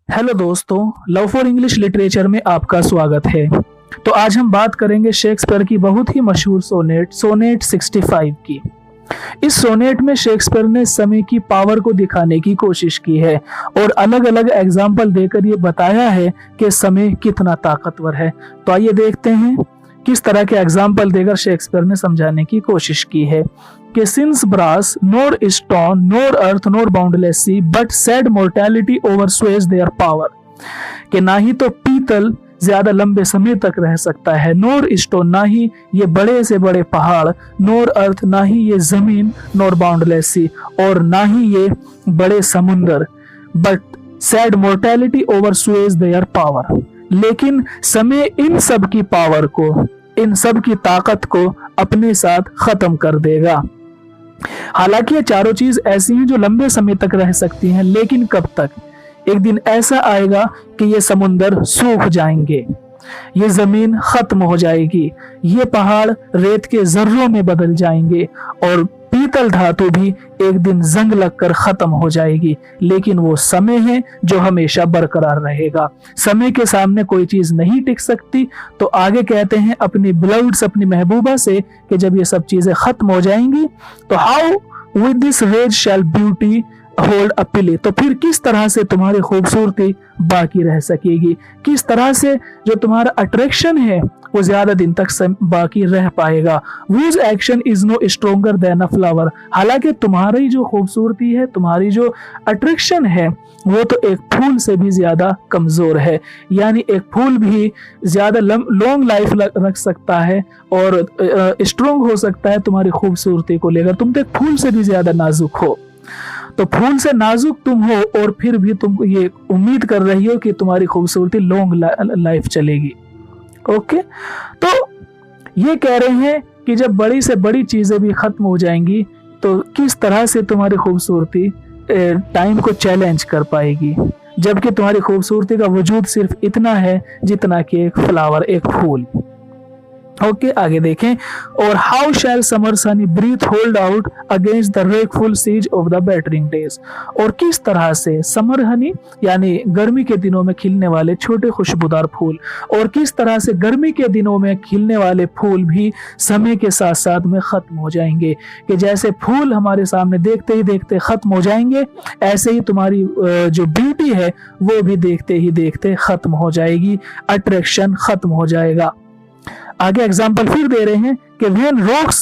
Hello दोस्तों, love for English literature में आपका स्वागत है। तो आज हम बात करेंगे शेक्सपियर की बहुत ही मशहूर सोनेट 65 की। इस सोनेट में शेक्सपियर ने समय की पावर को दिखाने की कोशिश की है और अलग अलग एग्जाम्पल देकर ये बताया है कि समय कितना ताकतवर है। तो आइए देखते हैं किस तरह के एग्जाम्पल देकर शेक्सपियर ने समझाने की कोशिश की है कि since brass nor stone nor earth nor boundless sea but sad mortality oversways their power, कि ना ही तो पीतल ज्यादा लंबे समय तक रह सकता है, नोर स्टोन ना ही ये बड़े से बड़े पहाड़, नोर अर्थ ना ही ये जमीन, नोर बाउंडलेस सी और ना ही ये बड़े समुंदर, but sad mortality oversways their power, लेकिन समय इन सब की पावर को, इन सब की ताकत को अपने साथ खत्म कर देगा। हालांकि ये चारों चीज ऐसी हैं जो लंबे समय तक रह सकती हैं, लेकिन कब तक? एक दिन ऐसा आएगा कि ये समुंदर सूख जाएंगे, ये जमीन खत्म हो जाएगी, ये पहाड़ रेत के जर्रों में बदल जाएंगे और पीतल धातु भी एक दिन जंग लगकर खत्म हो जाएगी। लेकिन वो समय है जो हमेशा बरकरार रहेगा। समय के सामने कोई चीज नहीं टिक सकती। तो आगे कहते हैं अपनी बिलव्ड्स, अपनी महबूबा से कि जब ये सब चीजें खत्म हो जाएंगी तो how with this rage shall beauty hold a plea, तो फिर किस तरह से तुम्हारी खूबसूरती बाकी रह सकेगी, किस तरह से जो तुम्हारा अट्रैक्शन है वो ज्यादा दिन तक बाकी रह पाएगा। whose action is no stronger than a flower, हालांकि तुम्हारी जो खूबसूरती है, तुम्हारी जो अट्रैक्शन है वो तो एक फूल से भी ज्यादा कमजोर है। यानी एक फूल भी ज्यादा लॉन्ग लाइफ रख सकता है और स्ट्रोंग हो सकता है तुम्हारी खूबसूरती को लेकर। तुम तो एक फूल से भी ज्यादा नाजुक हो, तो फूल से नाजुक तुम हो और फिर भी तुम ये उम्मीद कर रही हो कि तुम्हारी खूबसूरती लॉन्ग लाइफ चलेगी। ओके, तो ये कह रहे हैं कि जब बड़ी से बड़ी चीजें भी खत्म हो जाएंगी तो किस तरह से तुम्हारी खूबसूरती टाइम को चैलेंज कर पाएगी, जबकि तुम्हारी खूबसूरती का वजूद सिर्फ इतना है जितना कि एक फ्लावर, एक फूल। ओके, आगे देखें। और how shall summer sunny breath hold out against the wrackful siege of the battering days, और किस तरह से समर हनी यानी गर्मी के दिनों में खिलने वाले छोटे खुशबूदार फूल, और किस तरह से गर्मी के दिनों में खिलने वाले फूल भी समय के साथ साथ में खत्म हो जाएंगे। कि जैसे फूल हमारे सामने देखते ही देखते खत्म हो जाएंगे, ऐसे ही तुम्हारी जो ब्यूटी है वो भी देखते ही देखते खत्म हो जाएगी, अट्रैक्शन खत्म हो जाएगा। आगे एग्जाम्पल फिर दे रहे हैं कि when rocks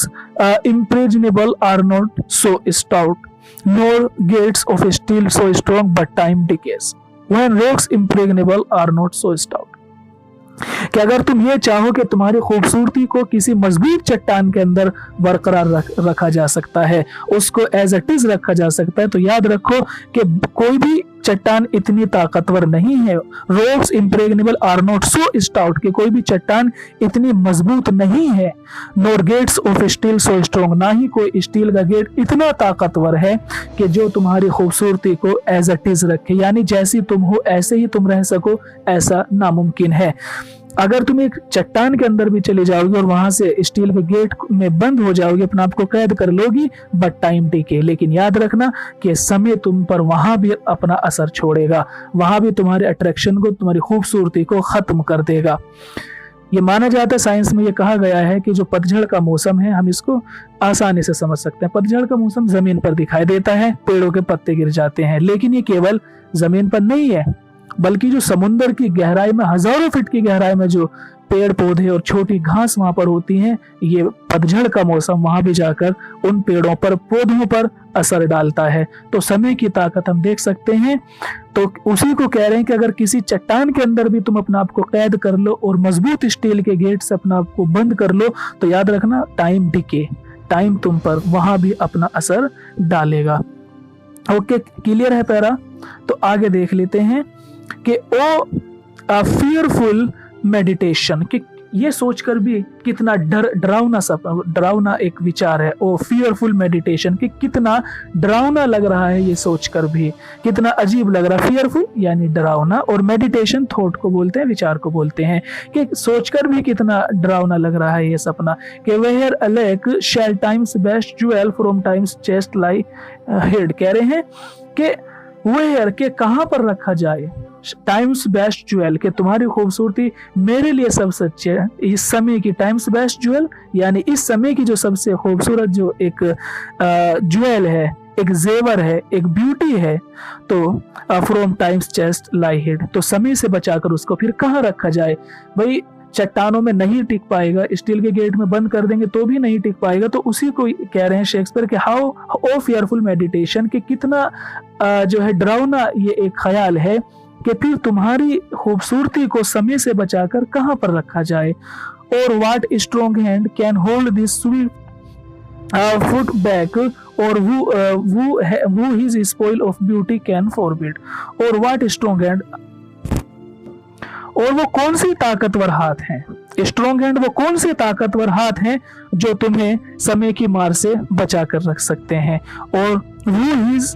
impregnable are not so stout, nor gates of steel so strong, but time decays. When rocks impregnable are not so stout, कि अगर तुम ये चाहो कि तुम्हारी खूबसूरती को किसी मजबूत चट्टान के अंदर बरकरार रखा जा सकता है, उसको एज इट इज रखा जा सकता है, तो याद रखो कि कोई भी चट्टान इतनी ताकतवर नहीं है। Rocks impregnable are not so stout, कि कोई भी चट्टान इतनी मजबूत नहीं है। Nor gates of steel so strong, ना ही कोई स्टील का गेट इतना ताकतवर है कि जो तुम्हारी खूबसूरती को एज इट इज रखे, यानी जैसी तुम हो ऐसे ही तुम रह सको, ऐसा नामुमकिन है। अगर तुम एक चट्टान के अंदर भी चले जाओगे और वहां से स्टील के गेट में बंद हो जाओगे, अपने आप को कैद कर लोगी, बट टाइम टिके, लेकिन याद रखना कि समय तुम पर वहां भी अपना असर छोड़ेगा, वहां भी तुम्हारे अट्रैक्शन को, तुम्हारी खूबसूरती को खत्म कर देगा। ये माना जाता है, साइंस में ये कहा गया है कि जो पतझड़ का मौसम है, हम इसको आसानी से समझ सकते हैं। पतझड़ का मौसम जमीन पर दिखाई देता है, पेड़ों के पत्ते गिर जाते हैं, लेकिन ये केवल जमीन पर नहीं है, बल्कि जो समुद्र की गहराई में, हजारों फीट की गहराई में जो पेड़ पौधे और छोटी घास वहां पर होती हैं, ये पतझड़ का मौसम वहां भी जाकर उन पेड़ों पर, पौधों पर असर डालता है। तो समय की ताकत हम देख सकते हैं। तो उसी को कह रहे हैं कि अगर किसी चट्टान के अंदर भी तुम अपने आप को कैद कर लो और मजबूत स्टील के गेट से अपने आप को बंद कर लो, तो याद रखना टाइम डिके, टाइम तुम पर वहां भी अपना असर डालेगा। ओके, क्लियर है पैरा? तो आगे देख लेते हैं कि ओ फियरफुल मेडिटेशन, कि ये सोचकर भी कितना डरावना एक विचार है। ओ फियरफुल मेडिटेशन, कि कितना डरावना लग रहा है ये सोचकर भी, कितना अजीब लग रहा है। फियरफुल यानी डरावना, और मेडिटेशन थॉट को बोलते हैं, विचार को बोलते हैं, कि सोचकर भी कितना डरावना लग रहा है ये सपना। कि where alack shall time's best jewel from time's chest lie hid, कह रहे हैं कि वेयर, के कहां पर रखा जाए, टाइम्स बेस्ट ज्वेल, कि तुम्हारी खूबसूरती मेरे लिए सबसे अच्छी है, इस समय की टाइम्स बेस्ट ज्वेल, यानी इस समय की जो सबसे खूबसूरत जो एक ज्वेल है, एक जेवर है, एक ब्यूटी है, तो from time's chest lie hid, तो समय से बचाकर उसको फिर कहाँ रखा जाए? भाई चट्टानों में नहीं टिक पाएगा, स्टील के गेट में बंद कर देंगे तो भी नहीं टिक पाएगा। तो उसी को कह रहे हैं शेक्सपियर कि हाउ ओ फियरफुल मेडिटेशन, कि कितना जो है डरावना ये एक ख्याल है कि फिर तुम्हारी खूबसूरती को समय से बचाकर कहाँ पर रखा जाए। और what strong hand can hold this sweet foot back, और who his spoil of beauty can forbid, और what strong hand, और वो कौन सी ताकतवर हाथ हैं, स्ट्रॉन्ग हैंड वो कौन से ताकतवर हाथ हैं जो तुम्हें समय की मार से बचा कर रख सकते हैं। और who his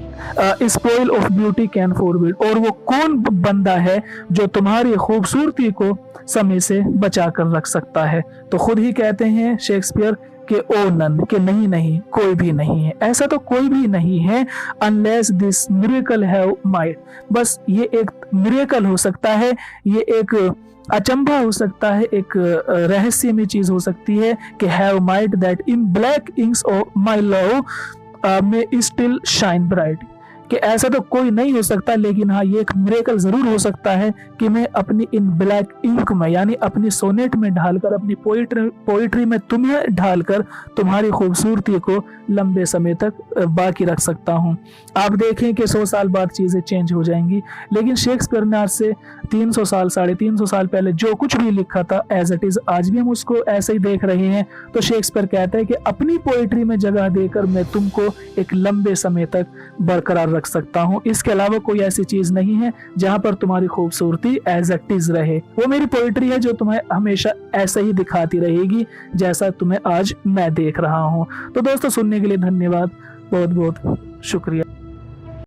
spoil of beauty can forbid, और वो कौन बंदा है जो तुम्हारी खूबसूरती को समय से बचा कर रख सकता है। तो खुद ही कहते हैं शेक्सपियर कि ओ नन, कि नहीं नहीं कोई भी नहीं है, ऐसा तो कोई भी नहीं है, unless this miracle have might, बस ये एक मिरेकल हो सकता है, ये एक अचंभा हो सकता है, एक रहस्यमय चीज हो सकती है कि have might that in black inks of my love में स्टिल शाइन ब्राइट, कि ऐसा तो कोई नहीं हो सकता, लेकिन हाँ ये एक मिरेकल जरूर हो सकता है कि मैं अपनी इन ब्लैक इंक में, यानी अपनी सोनेट में ढालकर, अपनी पोइट्री में तुम्हें ढालकर तुम्हारी खूबसूरती को लंबे समय तक बाकी रख सकता हूँ। आप देखें कि 100 साल बाद चीजें चेंज हो जाएंगी, लेकिन शेक्सपियर ने आज से 300 साल 350 साल पहले जो कुछ भी लिखा था एज इट इज आज भी हम उसको ऐसे ही देख रहे हैं। तो शेक्सपियर कहता है कि अपनी पोइट्री में जगह देकर मैं तुमको एक लंबे समय तक बरकरार रख सकता हूँ, इसके अलावा कोई ऐसी चीज नहीं है जहां पर तुम्हारी खूबसूरती एज इट इज रहे। वो मेरी पोइट्री है जो तुम्हें हमेशा ऐसे ही दिखाती रहेगी जैसा तुम्हें आज मैं देख रहा हूँ। तो दोस्तों सुनने के लिए धन्यवाद, बहुत बहुत शुक्रिया।